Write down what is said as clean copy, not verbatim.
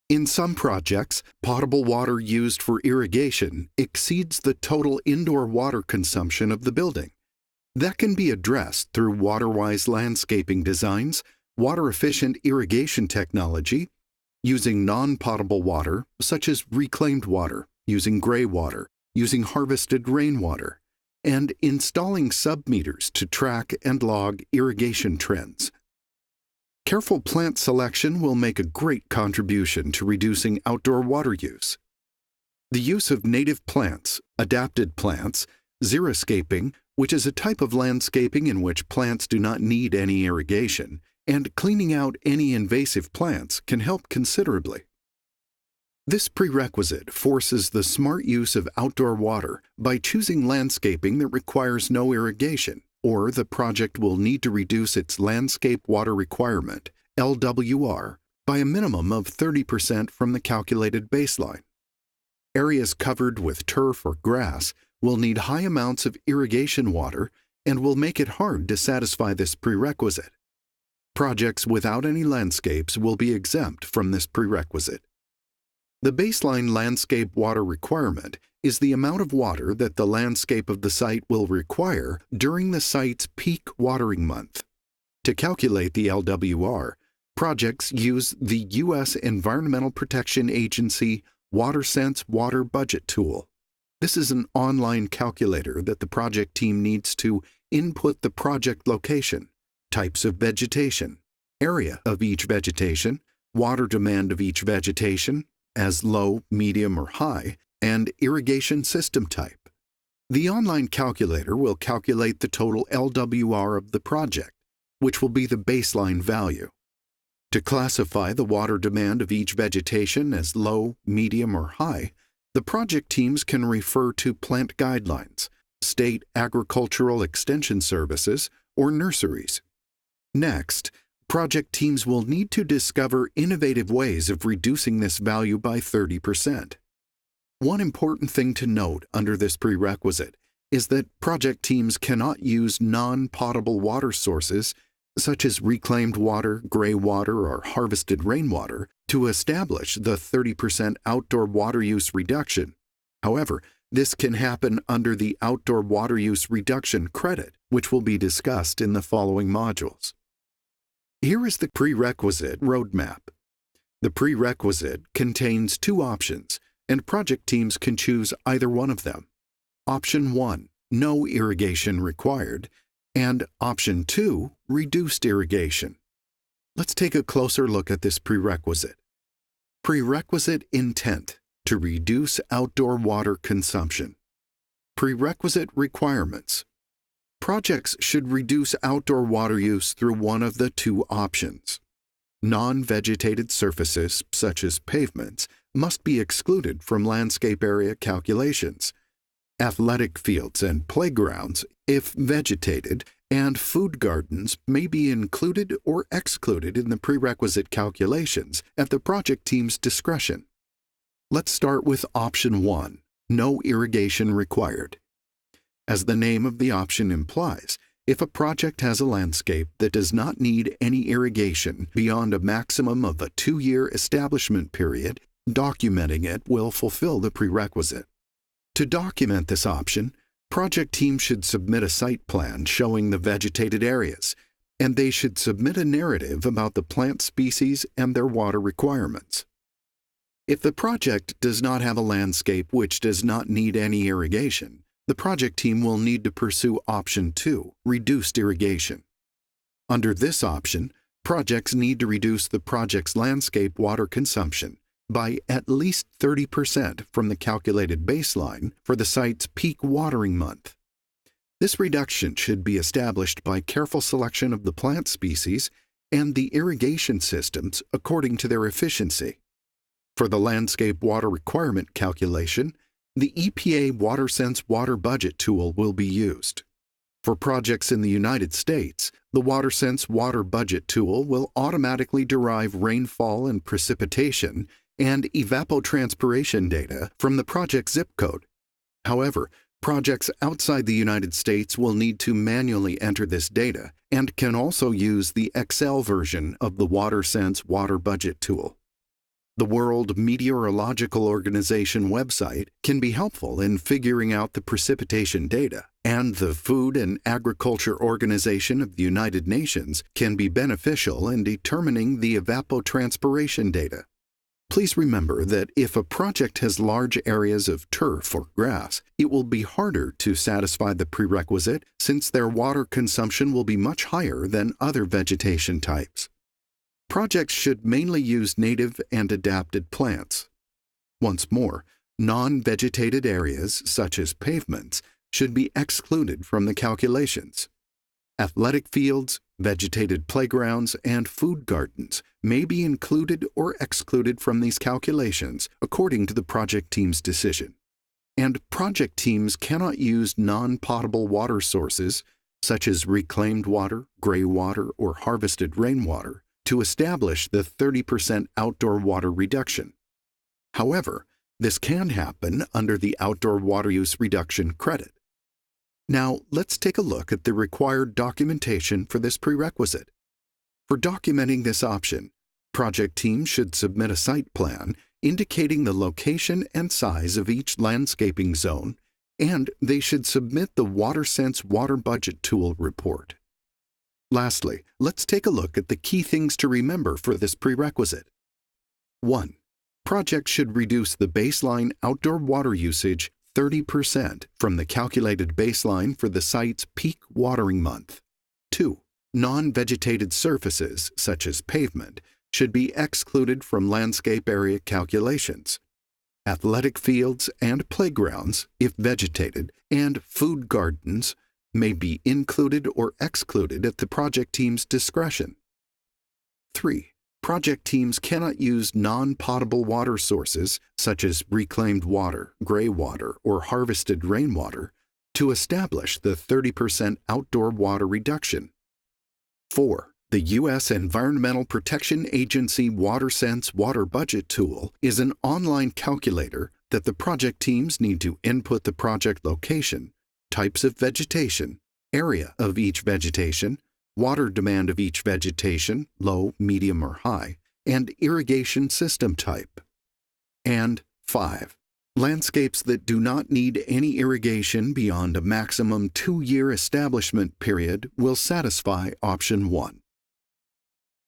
In some projects, potable water used for irrigation exceeds the total indoor water consumption of the building. That can be addressed through water-wise landscaping designs, water-efficient irrigation technology, using non-potable water, such as reclaimed water, using gray water, using harvested rainwater, and installing sub-meters to track and log irrigation trends. Careful plant selection will make a great contribution to reducing outdoor water use. The use of native plants, adapted plants, xeriscaping, which is a type of landscaping in which plants do not need any irrigation, and cleaning out any invasive plants can help considerably. This prerequisite forces the smart use of outdoor water by choosing landscaping that requires no irrigation, or the project will need to reduce its landscape water requirement, LWR, by a minimum of 30% from the calculated baseline. Areas covered with turf or grass will need high amounts of irrigation water and will make it hard to satisfy this prerequisite. Projects without any landscapes will be exempt from this prerequisite. The baseline landscape water requirement is the amount of water that the landscape of the site will require during the site's peak watering month. To calculate the LWR, projects use the U.S. Environmental Protection Agency Watersense Water Budget Tool. This is an online calculator that the project team needs to input the project location, types of vegetation, area of each vegetation, water demand of each vegetation, as low, medium, or high, and irrigation system type. The online calculator will calculate the total LWR of the project, which will be the baseline value. To classify the water demand of each vegetation as low, medium, or high, the project teams can refer to plant guidelines, state agricultural extension services, or nurseries. Next, project teams will need to discover innovative ways of reducing this value by 30%. One important thing to note under this prerequisite is that project teams cannot use non-potable water sources, such as reclaimed water, gray water, or harvested rainwater, to establish the 30% outdoor water use reduction. However, this can happen under the Outdoor Water Use Reduction Credit, which will be discussed in the following modules. Here is the Prerequisite Roadmap. The prerequisite contains two options, and project teams can choose either one of them. Option 1, no irrigation required, and Option 2, reduced irrigation. Let's take a closer look at this prerequisite. Prerequisite intent to reduce outdoor water consumption. Prerequisite requirements. Projects should reduce outdoor water use through one of the two options. Non-vegetated surfaces, such as pavements, must be excluded from landscape area calculations. Athletic fields and playgrounds, if vegetated, and food gardens may be included or excluded in the prerequisite calculations at the project team's discretion. Let's start with Option 1, no irrigation required. As the name of the option implies, if a project has a landscape that does not need any irrigation beyond a maximum of a 2-year establishment period, documenting it will fulfill the prerequisite. To document this option, project teams should submit a site plan showing the vegetated areas, and they should submit a narrative about the plant species and their water requirements. If the project does not have a landscape which does not need any irrigation, the project team will need to pursue Option 2, reduced irrigation. Under this option, projects need to reduce the project's landscape water consumption by at least 30% from the calculated baseline for the site's peak watering month. This reduction should be established by careful selection of the plant species and the irrigation systems according to their efficiency. For the landscape water requirement calculation, the EPA Watersense Water Budget Tool will be used. For projects in the United States, the Watersense Water Budget Tool will automatically derive rainfall and precipitation and evapotranspiration data from the project zip code. However, projects outside the United States will need to manually enter this data and can also use the Excel version of the Watersense Water Budget Tool. The World Meteorological Organization website can be helpful in figuring out the precipitation data, and the Food and Agriculture Organization of the United Nations can be beneficial in determining the evapotranspiration data. Please remember that if a project has large areas of turf or grass, it will be harder to satisfy the prerequisite since their water consumption will be much higher than other vegetation types. Projects should mainly use native and adapted plants. Once more, non-vegetated areas, such as pavements, should be excluded from the calculations. Athletic fields, vegetated playgrounds, and food gardens may be included or excluded from these calculations according to the project team's decision. And project teams cannot use non-potable water sources, such as reclaimed water, gray water, or harvested rainwater, to establish the 30% outdoor water reduction. However, this can happen under the Outdoor Water Use Reduction credit. Now, let's take a look at the required documentation for this prerequisite. For documenting this option, project teams should submit a site plan indicating the location and size of each landscaping zone, and they should submit the Watersense Water Budget Tool report. Lastly, let's take a look at the key things to remember for this prerequisite. 1. Projects should reduce the baseline outdoor water usage 30% from the calculated baseline for the site's peak watering month. 2. Non-vegetated surfaces, such as pavement, should be excluded from landscape area calculations. Athletic fields and playgrounds, if vegetated, and food gardens may be included or excluded at the project team's discretion. 3. Project teams cannot use non-potable water sources, such as reclaimed water, gray water, or harvested rainwater, to establish the 30% outdoor water reduction. 4. The U.S. Environmental Protection Agency Watersense Water Budget Tool is an online calculator that the project teams need to input the project location, types of vegetation, area of each vegetation, water demand of each vegetation, low, medium, or high, and irrigation system type. And 5. Landscapes that do not need any irrigation beyond a maximum 2-year establishment period will satisfy option 1.